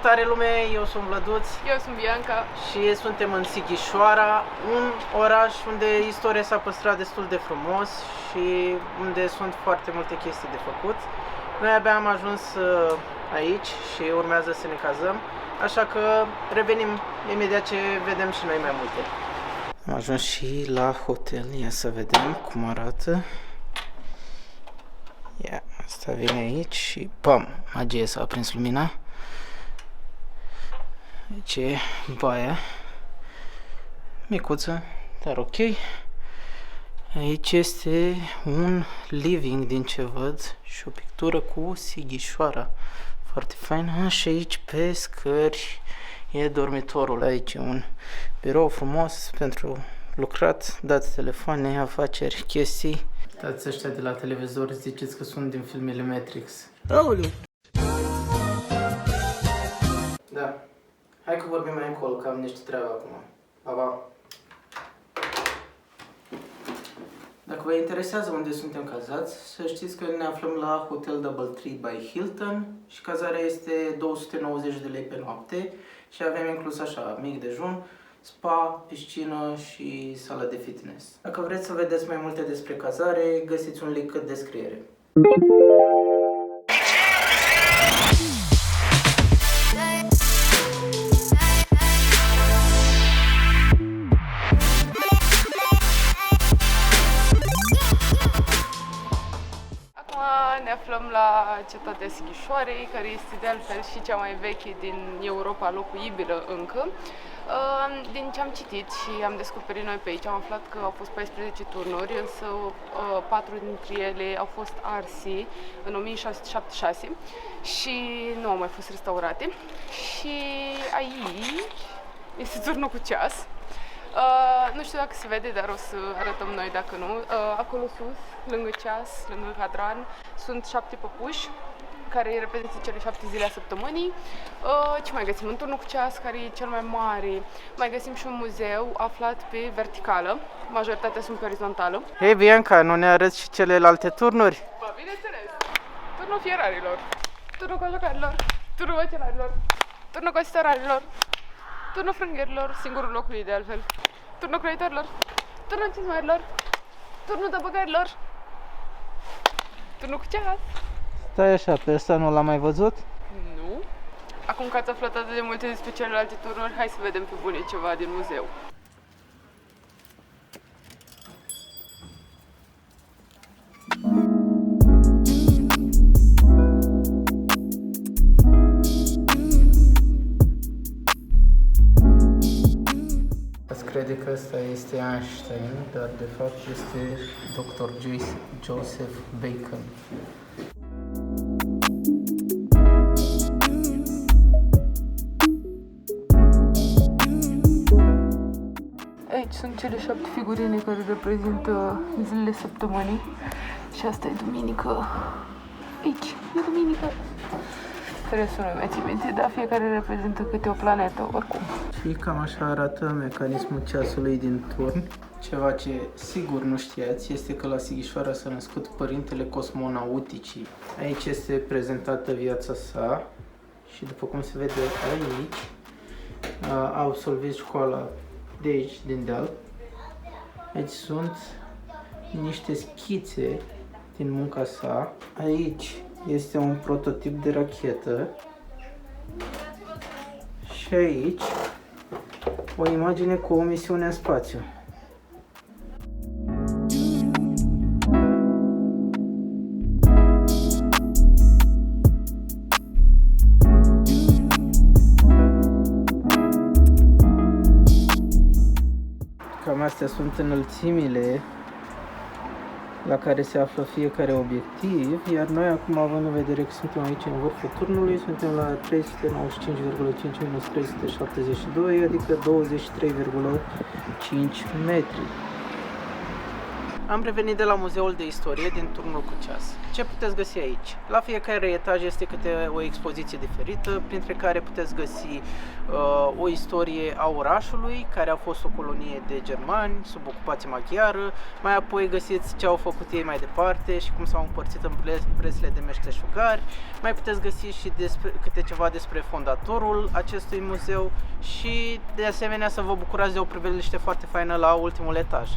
Salutare lume, eu sunt Vlăduț. Eu sunt Bianca. Și suntem în Sighișoara, un oraș unde istoria s-a păstrat destul de frumos și unde sunt foarte multe chestii de făcut. Noi abia am ajuns aici și urmează să ne cazăm, așa că revenim imediat ce vedem și noi mai multe. Am ajuns și la hotel, ia să vedem cum arată. Ia, asta vine aici și pam, magie, s-a aprins lumina. Aici e baia, micuță, dar ok. Aici este un living din ce văd și o pictură cu Sighișoara, foarte faină. Și aici pe scări e dormitorul, aici e un birou frumos pentru lucrat, dați telefoane, afaceri, chestii. Dați ăștia de la televizor, ziceți că sunt din filmele Matrix. Aoleu! Da. Hai că vorbim mai încolo, că am niște treabă acum. Pa, pa! Dacă vă interesează unde suntem cazați, să știți că ne aflăm la Hotel Doubletree by Hilton și cazarea este 290 de lei pe noapte și avem inclus așa, mic dejun, spa, piscină și sală de fitness. Dacă vreți să vedeți mai multe despre cazare, găsiți un link în descriere. Ne aflăm la cetatea Sighișoarei, care este de altfel și cea mai veche din Europa locuibilă încă. Din ce am citit și am descoperit noi pe aici, am aflat că au fost 14 turnuri, însă 4 dintre ele au fost arse în 1676 și nu au mai fost restaurate. Și aici este turnul cu ceas. Nu știu dacă se vede, dar o să arătăm noi dacă nu. Acolo sus, lângă ceas, lângă cadran, sunt 7 păpuși care reprezintă cele 7 zile a săptămânii. Ce mai găsim? Un turnul cu ceas, care e cel mai mare. Mai găsim și un muzeu aflat pe verticală. Majoritatea sunt pe orizontală. Hei Bianca, nu ne arăți și celelalte turnuri? Ba, bineînțeles! Turnul fierarilor, turnul cojocarilor, turnul ocelarilor, turnul cositorarilor, turnul frângherilor, singurul locului de altfel, turnul croitorilor, turnul cizmarilor, turnul dăbăgarilor, turnul cu ceas. Stai așa, pe ăsta nu l-am mai văzut? Nu. Acum că ați aflat atât de multe despre celelalte turnuri, hai să vedem pe bune ceva din muzeu. Crede că ăsta este Einstein, dar de fapt este Dr. Joseph Bacon. Aici sunt cele 7 figurine care reprezintă zilele săptămânii și asta e duminică. Aici, e duminică. Restul nu mai țin minte, dar fiecare reprezintă câte o planetă, oricum. Și cam așa arată mecanismul ceasului din turn. Ceva ce sigur nu știați este că la Sighișoara s-a născut părintele cosmonauticii. Aici este prezentată viața sa și după cum se vede aici, a absolvit școala de aici, din deal. Aici sunt niște schițe din munca sa. Aici este un prototip de rachetă și aici o imagine cu o misiune în spațiu. Cam astea sunt înălțimile la care se află fiecare obiectiv, iar noi acum, având în vedere că suntem aici în vârful turnului, suntem la 395,5 minus 372, adică 23,5 metri. Am revenit de la Muzeul de Istorie din turnul cu ceas. Ce puteți găsi aici? La fiecare etaj este câte o expoziție diferită, printre care puteți găsi o istorie a orașului, care a fost o colonie de germani sub ocupație maghiară, mai apoi găsiți ce au făcut ei mai departe și cum s-au împărțit în presele de meșteșugari, mai puteți găsi și câte ceva despre fondatorul acestui muzeu și de asemenea să vă bucurați de o priveliște foarte faină la ultimul etaj.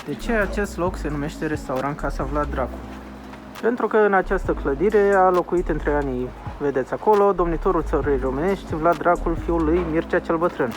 De ce acest loc se numește Restaurant Casa Vlad Dracu? Pentru că în această clădire a locuit între anii, vedeți acolo, domnitorul țării românești, Vlad Dracul, fiul lui Mircea cel Bătrân.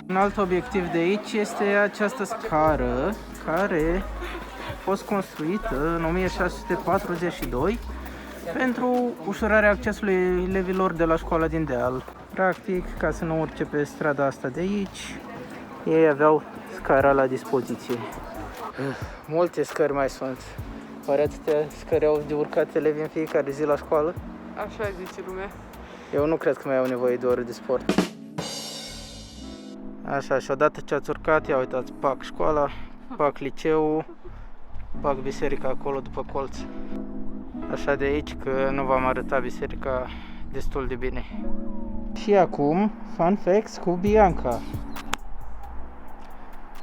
Un alt obiectiv de aici este această scară care a fost construită în 1642 pentru ușurarea accesului elevilor de la școala din deal. Practic, ca să nu urce pe strada asta de aici, ei aveau scara la dispoziție. Multe scări mai sunt. Oare atâtea scări au de urcat elevi în fiecare zi la școală? Așa zice lumea. Eu nu cred că mai au nevoie de ore de sport. Așa, și odată ce ați urcat, ia uitați, pac școala, pac liceul, pac biserica acolo după colț. Așa de aici că nu v-am arătat biserica destul de bine. Și acum, fun facts cu Bianca.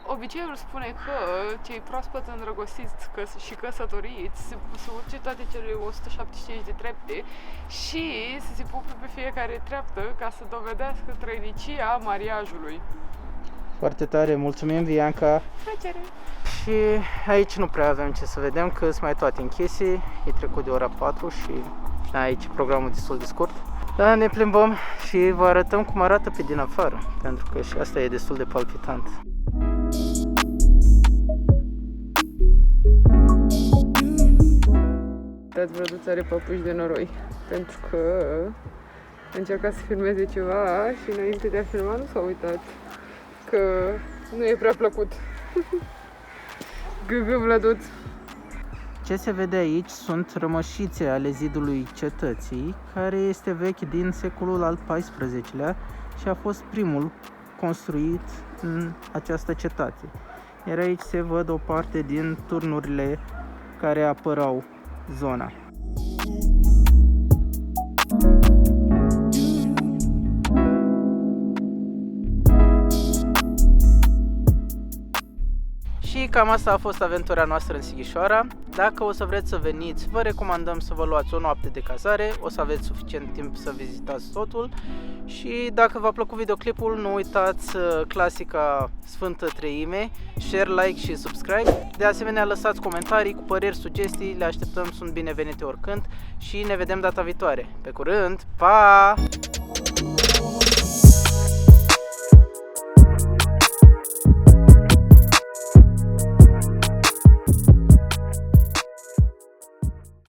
Obiceiul spune că cei proaspăt îndrăgostiți și căsătoriți să urce toate cele 175 de trepte și să se pupe pe fiecare treaptă ca să dovedească trăinicia mariajului. Foarte tare, mulțumim Bianca! Plăcere! Și aici nu prea avem ce să vedem, că sunt mai toate închise, e trecut de ora 4 și aici e programul destul de scurt. Dar ne plimbăm și vă arătăm cum arată pe din afară, pentru că și asta e destul de palpitant. Dați Vlăduț are papuși de noroi, pentru că a încercat să filmeze ceva și înainte de a filma nu s-a uitat că nu e prea plăcut. Gâgă Vlăduț! Ce se vede aici sunt rămășițe ale zidului cetății, care este vechi din secolul al XIV-lea și a fost primul construit în această cetate. Iar aici se văd o parte din turnurile care apărau zona. Și cam asta a fost aventura noastră în Sighișoara. Dacă o să vreți să veniți, vă recomandăm să vă luați o noapte de cazare, o să aveți suficient timp să vizitați totul. Și dacă v-a plăcut videoclipul, nu uitați clasica Sfântă Treime, share, like și subscribe. De asemenea, lăsați comentarii cu păreri, sugestii, le așteptăm, sunt binevenite oricând și ne vedem data viitoare. Pe curând, pa!